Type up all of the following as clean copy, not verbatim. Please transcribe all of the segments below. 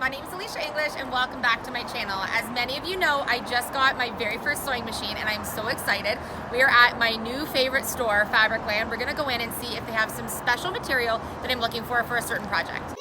My name is Elysia English and welcome back to my channel. As many of you know, I just got my very first sewing machine and I'm so excited. We are at my new favorite store, Fabricland. We're gonna go in and see if they have some special material that I'm looking for a certain project.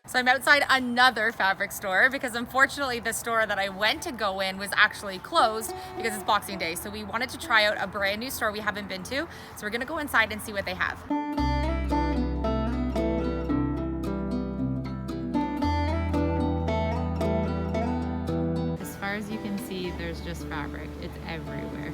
So I'm outside another fabric store because unfortunately the store that I went to go in was actually closed because it's Boxing Day. So we wanted to try out a brand new store we haven't been to. So we're gonna go inside and see what they have. As far as you can see, there's just fabric. It's everywhere.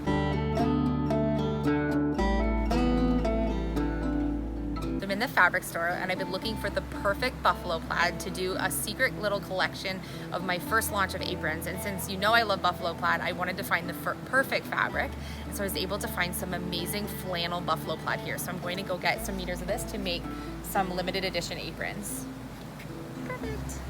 I'm in the fabric store and I've been looking for the perfect buffalo plaid to do a secret little collection of my first launch of aprons. And since you know I love buffalo plaid, I wanted to find the perfect fabric. And so I was able to find some amazing flannel buffalo plaid here. So I'm going to go get some meters of this to make some limited edition aprons. Perfect.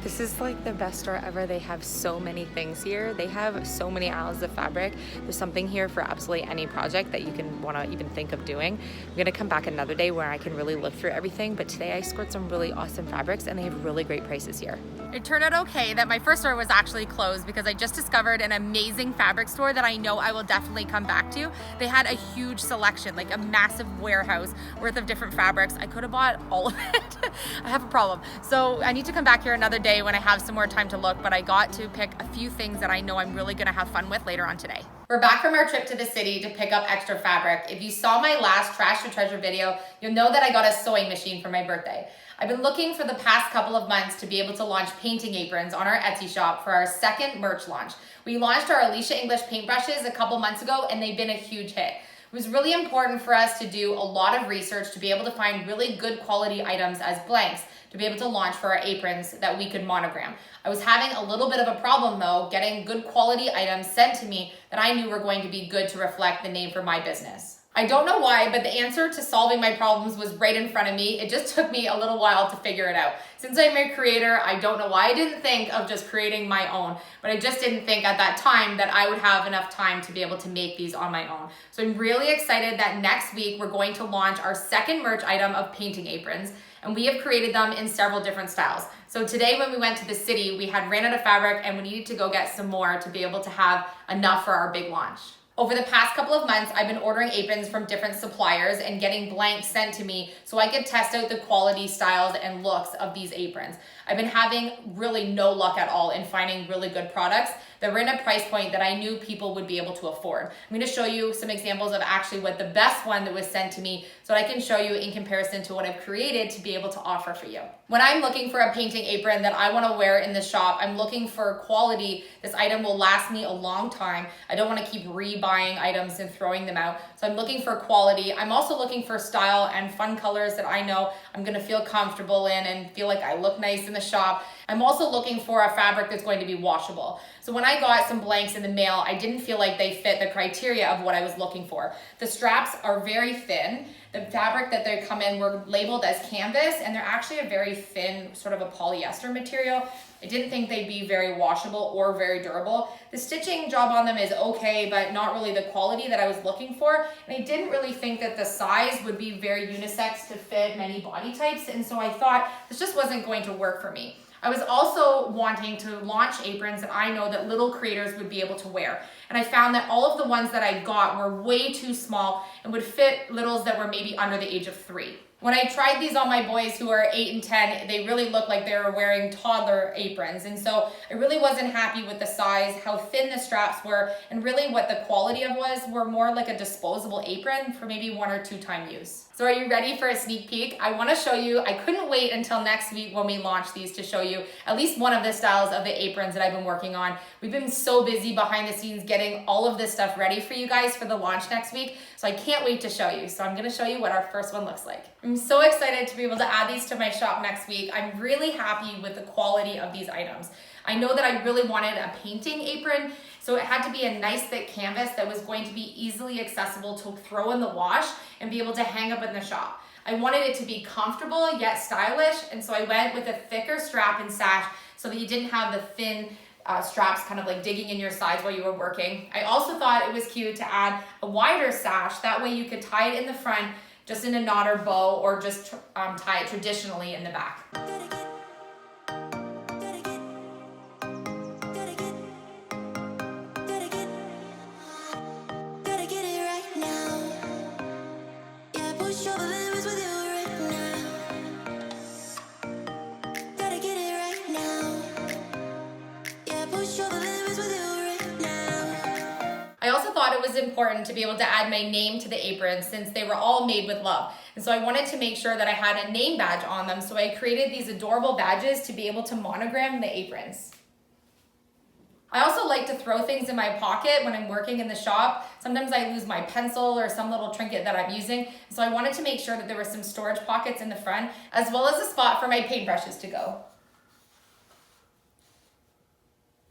This is like the best store ever. They have so many things here. They have so many aisles of fabric. There's something here for absolutely any project that you can want to even think of doing. I'm gonna come back another day where I can really look through everything, but today I scored some really awesome fabrics and they have really great prices here. It turned out okay that my first store was actually closed because I just discovered an amazing fabric store that I know I will definitely come back to. They had a huge selection, like a massive warehouse worth of different fabrics. I could have bought all of it. I have a problem. So I need to come back here another day when I have some more time to look, but I got to pick a few things that I know I'm really gonna have fun with later on today. We're back from our trip to the city to pick up extra fabric. If you saw my last Trash to Treasure video, you'll know that I got a sewing machine for my birthday. I've been looking for the past couple of months to be able to launch painting aprons on our Etsy shop for our second merch launch. We launched our Elysia English paintbrushes a couple months ago and they've been a huge hit. It was really important for us to do a lot of research to be able to find really good quality items as blanks to be able to launch for our aprons that we could monogram. I was having a little bit of a problem though, getting good quality items sent to me that I knew were going to be good to reflect the name for my business. I don't know why, but the answer to solving my problems was right in front of me. It just took me a little while to figure it out. Since I'm a creator, I don't know why I didn't think of just creating my own, but I just didn't think at that time that I would have enough time to be able to make these on my own. So I'm really excited that next week we're going to launch our second merch item of painting aprons, and we have created them in several different styles. So today when we went to the city, we had ran out of fabric and we needed to go get some more to be able to have enough for our big launch. Over the past couple of months, I've been ordering aprons from different suppliers and getting blanks sent to me so I could test out the quality, styles, and looks of these aprons. I've been having really no luck at all in finding really good products that were in a price point that I knew people would be able to afford. I'm gonna show you some examples of actually what the best one that was sent to me so that I can show you in comparison to what I've created to be able to offer for you. When I'm looking for a painting apron that I wanna wear in the shop, I'm looking for quality. This item will last me a long time. I don't wanna keep rebuying items and throwing them out. So I'm looking for quality. I'm also looking for style and fun colors that I know I'm gonna feel comfortable in and feel like I look nice in the shop. I'm also looking for a fabric that's going to be washable. So when I got some blanks in the mail, I didn't feel like they fit the criteria of what I was looking for. The straps are very thin. The fabric that they come in were labeled as canvas, and they're actually a very thin, sort of a polyester material. I didn't think they'd be very washable or very durable. The stitching job on them is okay, but not really the quality that I was looking for. And I didn't really think that the size would be very unisex to fit many body types, and so I thought this just wasn't going to work for me. I was also wanting to launch aprons that I know that little creators would be able to wear. And I found that all of the ones that I got were way too small and would fit littles that were maybe under the age of 3. When I tried these on my boys who are 8 and 10, they really looked like they were wearing toddler aprons. And so I really wasn't happy with the size, how thin the straps were, and really what the quality of were more like a disposable apron for maybe 1 or 2 time use. So are you ready for a sneak peek? I wanna show you, I couldn't wait until next week when we launch these to show you at least one of the styles of the aprons that I've been working on. We've been so busy behind the scenes getting all of this stuff ready for you guys for the launch next week. So I can't wait to show you. So I'm gonna show you what our first one looks like. I'm so excited to be able to add these to my shop next week. I'm really happy with the quality of these items. I know that I really wanted a painting apron, so it had to be a nice thick canvas that was going to be easily accessible to throw in the wash and be able to hang up in the shop. I wanted it to be comfortable yet stylish, and so I went with a thicker strap and sash so that you didn't have the thin straps kind of like digging in your sides while you were working. I also thought it was cute to add a wider sash. That way you could tie it in the front just in a knot or bow, or just tie it traditionally in the back. I also thought it was important to be able to add my name to the aprons since they were all made with love. And so I wanted to make sure that I had a name badge on them. So I created these adorable badges to be able to monogram the aprons. I also like to throw things in my pocket when I'm working in the shop. Sometimes I lose my pencil or some little trinket that I'm using. So I wanted to make sure that there were some storage pockets in the front, as well as a spot for my paintbrushes to go.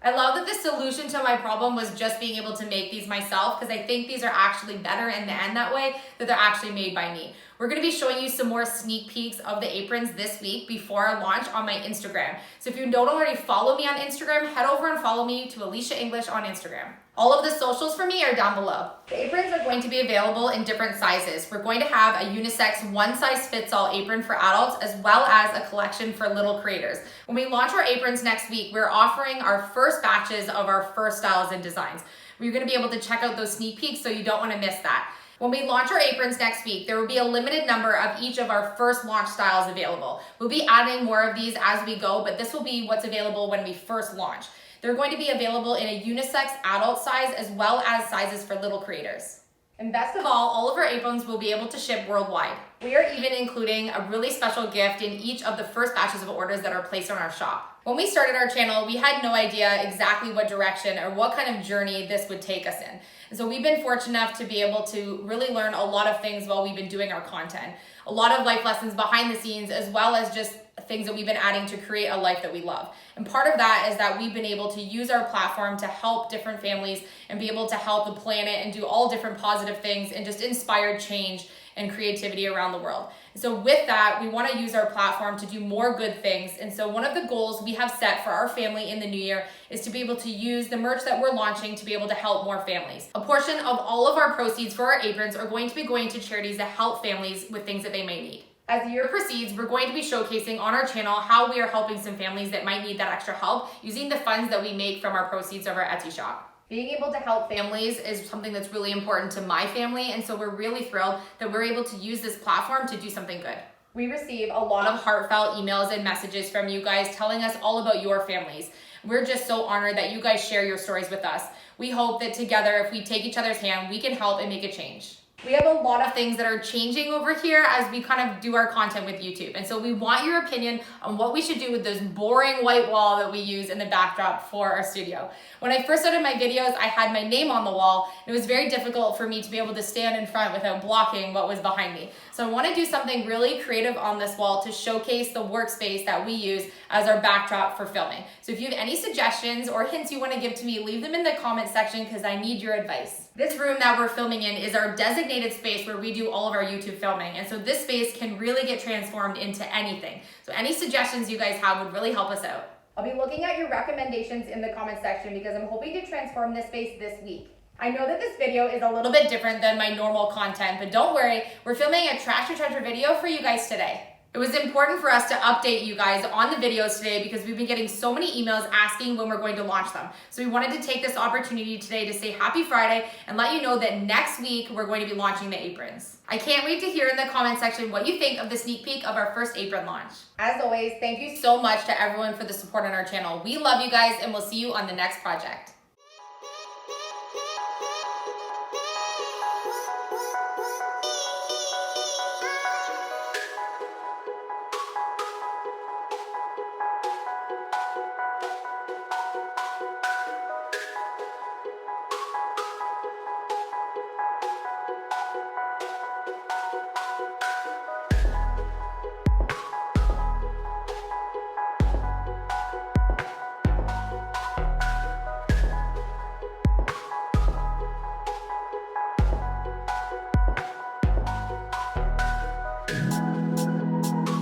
I love that the solution to my problem was just being able to make these myself, because I think these are actually better in the end that way, that they're actually made by me. We're gonna be showing you some more sneak peeks of the aprons this week before our launch on my Instagram. So if you don't already follow me on Instagram, head over and follow me to Elysia English on Instagram. All of the socials for me are down below. The aprons are going to be available in different sizes. We're going to have a unisex one-size-fits-all apron for adults, as well as a collection for little creators. When we launch our aprons next week, we're offering our first batches of our first styles and designs. You're gonna be able to check out those sneak peeks, so you don't wanna miss that. When we launch our aprons next week, there will be a limited number of each of our first launch styles available. We'll be adding more of these as we go, but this will be what's available when we first launch. They're going to be available in a unisex adult size, as well as sizes for little creators. And best of all of our aprons will be able to ship worldwide. We are even including a really special gift in each of the first batches of orders that are placed on our shop. When we started our channel, we had no idea exactly what direction or what kind of journey this would take us in. And so we've been fortunate enough to be able to really learn a lot of things while we've been doing our content. A lot of life lessons behind the scenes, as well as just things that we've been adding to create a life that we love. And part of that is that we've been able to use our platform to help different families and be able to help the planet and do all different positive things and just inspire change and creativity around the world. And so with that, we want to use our platform to do more good things. And so one of the goals we have set for our family in the new year is to be able to use the merch that we're launching to be able to help more families. A portion of all of our proceeds for our aprons are going to be going to charities that help families with things that they may need. As the year proceeds, we're going to be showcasing on our channel how we are helping some families that might need that extra help using the funds that we make from our proceeds of our Etsy shop. Being able to help families is something that's really important to my family, and so we're really thrilled that we're able to use this platform to do something good. We receive a lot of heartfelt emails and messages from you guys telling us all about your families. We're just so honored that you guys share your stories with us. We hope that together, if we take each other's hand, we can help and make a change. We have a lot of things that are changing over here as we kind of do our content with YouTube. And so we want your opinion on what we should do with this boring white wall that we use in the backdrop for our studio. When I first started my videos, I had my name on the wall. It was very difficult for me to be able to stand in front without blocking what was behind me. So I want to do something really creative on this wall to showcase the workspace that we use as our backdrop for filming. So if you have any suggestions or hints you want to give to me, leave them in the comment section because I need your advice. This room that we're filming in is our designated space where we do all of our YouTube filming. And so this space can really get transformed into anything. So any suggestions you guys have would really help us out. I'll be looking at your recommendations in the comment section because I'm hoping to transform this space this week. I know that this video is a little bit different than my normal content, but don't worry, we're filming a trash or treasure video for you guys today. It was important for us to update you guys on the videos today because we've been getting so many emails asking when we're going to launch them. So we wanted to take this opportunity today to say happy Friday and let you know that next week we're going to be launching the aprons. I can't wait to hear in the comment section what you think of the sneak peek of our first apron launch. As always, thank you so much to everyone for the support on our channel. We love you guys and we'll see you on the next project.